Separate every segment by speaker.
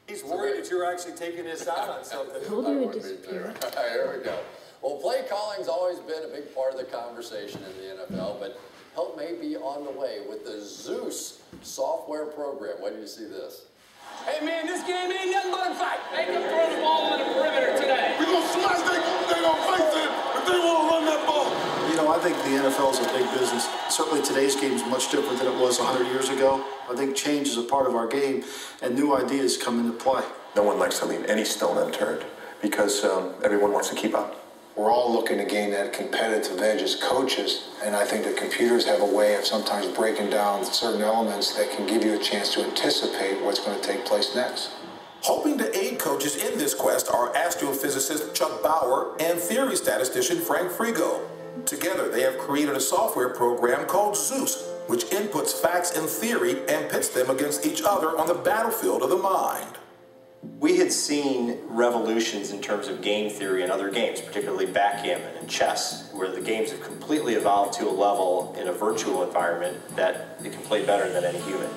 Speaker 1: He's worried that you're actually taking his side on something.
Speaker 2: Told you it'd disappear.
Speaker 3: Here we go. Well, play calling's always been a big part of the conversation in the NFL, but help may be on the way with the Zeus software program. When do you see this?
Speaker 4: Hey, man, this game ain't nothing but a fight. Make them throw the ball on the perimeter today.
Speaker 5: We're going to smash they going to face it if they want to run that ball.
Speaker 6: You know, I think the NFL is a big business. Certainly today's game is much different than it was 100 years ago. I think change is a part of our game, and new ideas come into play.
Speaker 7: No one likes to leave any stone unturned because everyone wants to keep up.
Speaker 8: We're all looking to gain that competitive edge as coaches, and I think the computers have a way of sometimes breaking down certain elements that can give you a chance to anticipate what's going to take place next.
Speaker 5: Hoping to aid coaches in this quest are astrophysicist Chuck Bauer and theory statistician Frank Frigo. Together, they have created a software program called Zeus, which inputs facts and theory and pits them against each other on the battlefield of the mind.
Speaker 9: We had seen revolutions in terms of game theory in other games, particularly backgammon and chess, where the games have completely evolved to a level in a virtual environment that you can play better than any human.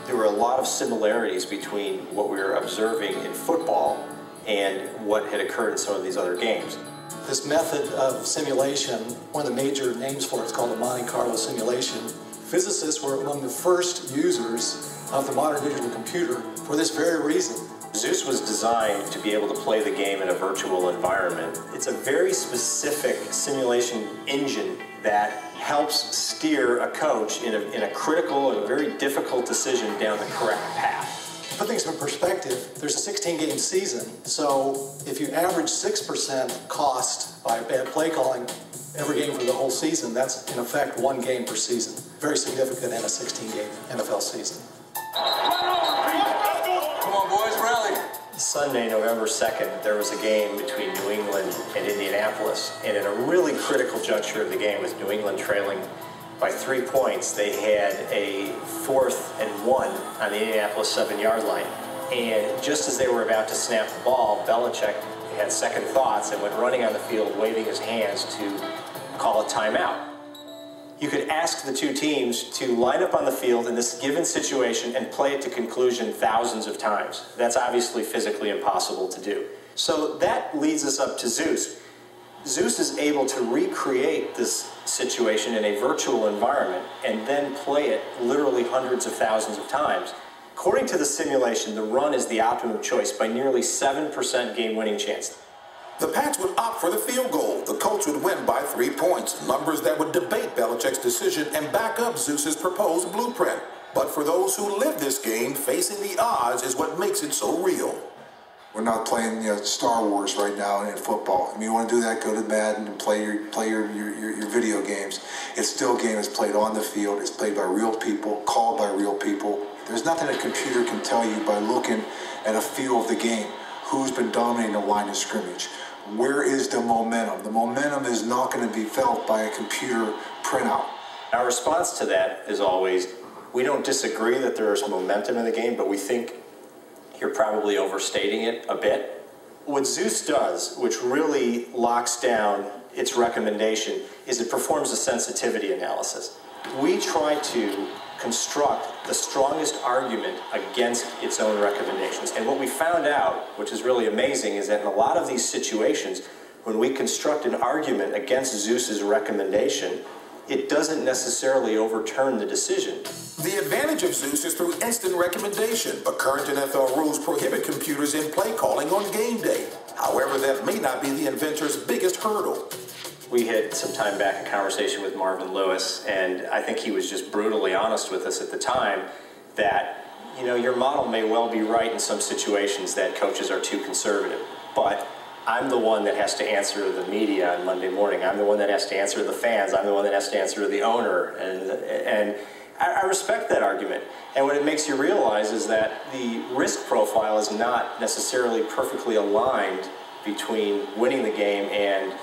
Speaker 9: There were a lot of similarities between what we were observing in football and what had occurred in some of these other games.
Speaker 10: This method of simulation, one of the major names for it is called the Monte Carlo simulation. Physicists were among the first users of the modern digital computer for this very reason.
Speaker 9: Zeus was designed to be able to play the game in a virtual environment. It's a very specific simulation engine that helps steer a coach in a critical and very difficult decision down the correct path.
Speaker 10: To put things in perspective, there's a 16-game season, so if you average 6% cost by bad play calling every game for the whole season, that's in effect one game per season. Very significant in a 16-game NFL season.
Speaker 4: Come on, boys, rally.
Speaker 9: Sunday, November 2nd, there was a game between New England and Indianapolis, and in a really critical juncture of the game, with New England trailing by 3 points, they had a 4th and 1 on the Indianapolis 7-yard line. And just as they were about to snap the ball, Belichick had second thoughts and went running on the field, waving his hands to call a timeout. You could ask the two teams to line up on the field in this given situation and play it to conclusion thousands of times. That's obviously physically impossible to do. So that leads us up to Zeus. Zeus is able to recreate this situation in a virtual environment and then play it literally hundreds of thousands of times. According to the simulation, the run is the optimum choice by nearly 7% game-winning chance.
Speaker 5: The Pats would opt for the field goal. The Colts would win by 3 points, numbers that would debate Belichick's decision and back up Zeus's proposed blueprint. But for those who live this game, facing the odds is what makes it so real.
Speaker 8: We're not playing Star Wars right now in football. I mean, you want to do that, go to Madden and play your video games. It's still a game that's played on the field. It's played by real people, called by real people. There's nothing a computer can tell you by looking at a feel of the game. Who's been dominating the line of scrimmage? Where is the momentum? The momentum is not going to be felt by a computer printout.
Speaker 9: Our response to that is always, we don't disagree that there is momentum in the game, but we think you're probably overstating it a bit. What Zeus does, which really locks down its recommendation, is it performs a sensitivity analysis. We try to construct the strongest argument against its own recommendations. And what we found out, which is really amazing, is that in a lot of these situations, when we construct an argument against Zeus's recommendation, it doesn't necessarily overturn the decision.
Speaker 5: The advantage of Zeus is through instant recommendation, but current NFL rules prohibit computers in play calling on game day. However, that may not be the inventor's biggest hurdle.
Speaker 9: We had some time back a conversation with Marvin Lewis, and I think he was just brutally honest with us at the time that, you know, your model may well be right in some situations that coaches are too conservative, but I'm the one that has to answer the media on Monday morning. I'm the one that has to answer the fans. I'm the one that has to answer the owner, and I respect that argument. And what it makes you realize is that the risk profile is not necessarily perfectly aligned between winning the game and,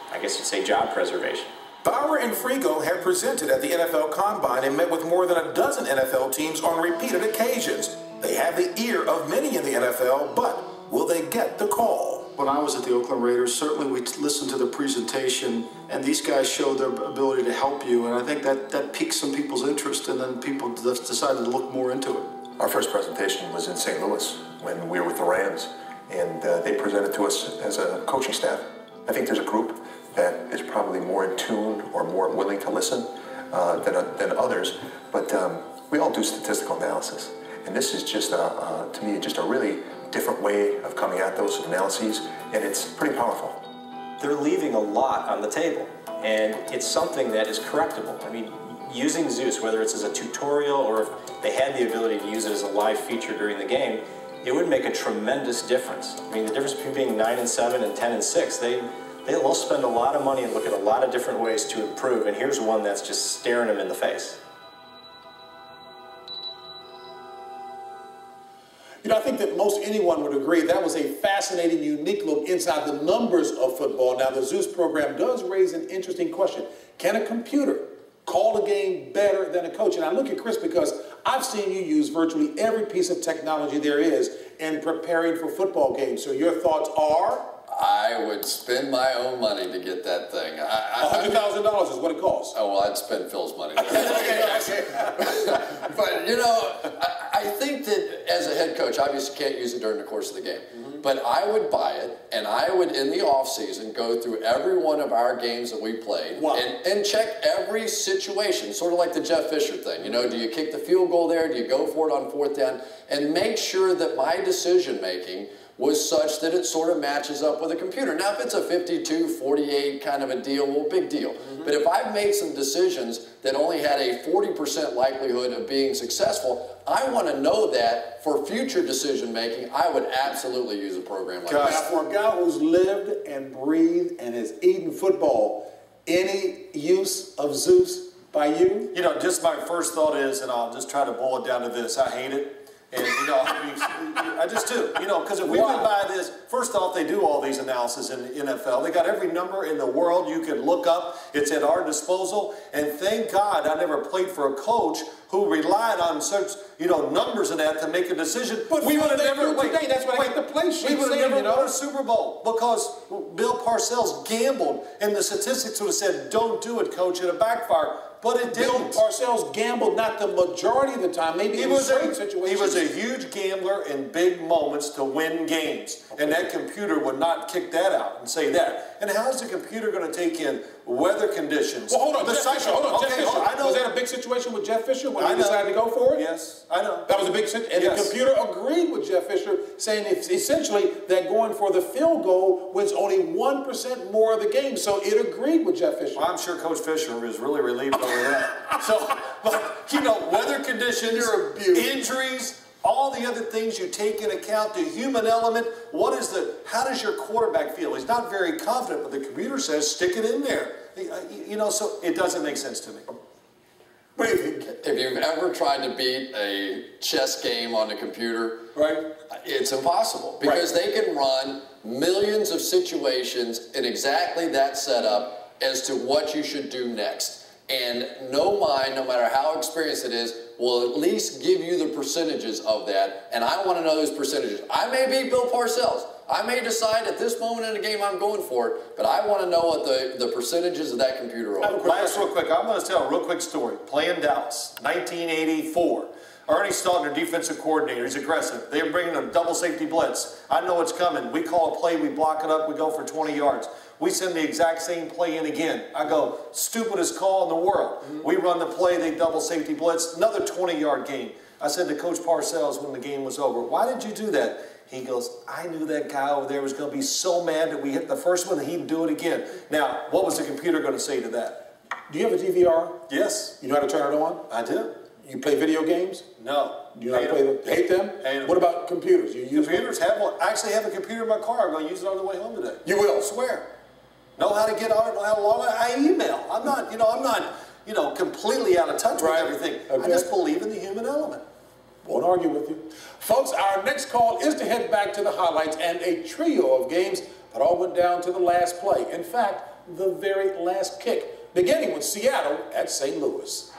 Speaker 9: I guess you'd say, job preservation.
Speaker 5: Bauer and Frigo have presented at the NFL Combine and met with more than a dozen NFL teams on repeated occasions. They have the ear of many in the NFL, but will they get the call?
Speaker 6: When I was at the Oakland Raiders, certainly we listened to the presentation, and these guys showed their ability to help you, and I think that piqued some people's interest, and then people decided to look more into it.
Speaker 7: Our first presentation was in St. Louis when we were with the Rams, and they presented to us as a coaching staff. I think there's a group that is probably more in tune or more willing to listen than others, but we all do statistical analysis. And this is just, to me, just a really different way of coming at those analyses, and it's pretty powerful.
Speaker 9: They're leaving a lot on the table, and it's something that is correctable. I mean, using Zeus, whether it's as a tutorial or if they had the ability to use it as a live feature during the game, it would make a tremendous difference. I mean, the difference between being 9-7 and 10-6, they'll spend a lot of money and look at a lot of different ways to improve, and here's one that's just staring them in the face.
Speaker 5: You know, I think that most anyone would agree that was a fascinating, unique look inside the numbers of football. Now, the Zeus program does raise an interesting question. Can a computer call a game better than a coach? And I look at Chris because I've seen you use virtually every piece of technology there is in preparing for football games. So your thoughts are?
Speaker 3: I would spend my own money to get that thing.
Speaker 5: $100,000 is what it costs.
Speaker 3: Oh, well, I'd spend Phil's money. But, you know, I think that as a head coach, obviously can't use it during the course of the game. But I would buy it, and I would, in the off-season, go through every one of our games that we played and check every situation, sort of like the Jeff Fisher thing. You know, do you kick the field goal there? Do you go for it on 4th down? And make sure that my decision-making was such that it sort of matches up with a computer. Now, if it's a 52-48 kind of a deal, well, big deal. But if I've made some decisions that only had a 40% likelihood of being successful, I want to know that for future decision making, I would absolutely use a program like that.
Speaker 5: For a guy who's lived and breathed and has eaten football, any use of Zeus by you?
Speaker 6: You know, just my first thought is, and I'll just try to boil it down to this, I hate it. And, you know, I just do. You know, because if we went by this, first off, they do all these analysis in the NFL. They got every number in the world you can look up. It's at our disposal. And thank God I never played for a coach who relied on such, you know, numbers and that to make a decision.
Speaker 5: But we would have never, that's why I got the play sheet.
Speaker 6: We would have never won a Super Bowl because Bill Parcells gambled, and the statistics would have said, don't do it, coach, it'll backfire. But it didn't.
Speaker 5: Bill Parcells gambled not the majority of the time, maybe in certain situations.
Speaker 6: He was a huge gambler in big moments to win games. Okay. And that computer would not kick that out and say that. And how's the computer going to take in weather conditions?
Speaker 5: Well, hold on, Jeff Fisher. Jeff Fisher. I know. Was that a big situation with Jeff Fisher when he decided to go for it?
Speaker 6: Yes, I know.
Speaker 5: That was a big situation. And the computer agreed with Jeff Fisher, saying essentially that going for the field goal was only 1% more of the game. So it agreed with Jeff Fisher.
Speaker 6: Well, I'm sure Coach Fisher is really relieved over that. So, but, you know, weather conditions, injuries, all the other things you take into account, the human element, how does your quarterback feel? He's not very confident, but the computer says, stick it in there. You know, so it doesn't make sense to me.
Speaker 5: What do you think?
Speaker 3: If you've ever tried to beat a chess game on the computer, it's impossible because they can run millions of situations in exactly that setup as to what you should do next. And no mind, no matter how experienced it is, will at least give you the percentages of that. And I want to know those percentages. I may beat Bill Parcells. I may decide at this moment in the game I'm going for it, but I want to know what the percentages of that computer are.
Speaker 6: Last real quick, I'm going to tell a real quick story. Playing Dallas, 1984. Ernie Stautner, defensive coordinator, he's aggressive. They're bringing a double safety blitz. I know it's coming. We call a play, we block it up, we go for 20 yards. We send the exact same play in again. I go, stupidest call in the world. We run the play, they double safety blitz, another 20-yard gain. I said to Coach Parcells when the game was over, why did you do that? He goes, I knew that guy over there was going to be so mad that we hit the first one that he'd do it again. Now, what was the computer going to say to that?
Speaker 5: Do you have a DVR?
Speaker 6: Yes.
Speaker 5: You know how to turn it on?
Speaker 6: I do.
Speaker 5: You play video games?
Speaker 6: No.
Speaker 5: Do you know how to play them? Hate them?
Speaker 6: Hate them.
Speaker 5: What about computers? You use
Speaker 6: computers? Have one. I actually have a computer in my car. I'm going to use it on the way home today.
Speaker 5: You will?
Speaker 6: I swear. Know how to get on it, know how to log on. I email. I'm not, completely out of touch with everything. Okay. I just believe in the human element.
Speaker 5: Won't argue with you. Folks, our next call is to head back to the highlights and a trio of games that all went down to the last play. In fact, the very last kick, beginning with Seattle at St. Louis.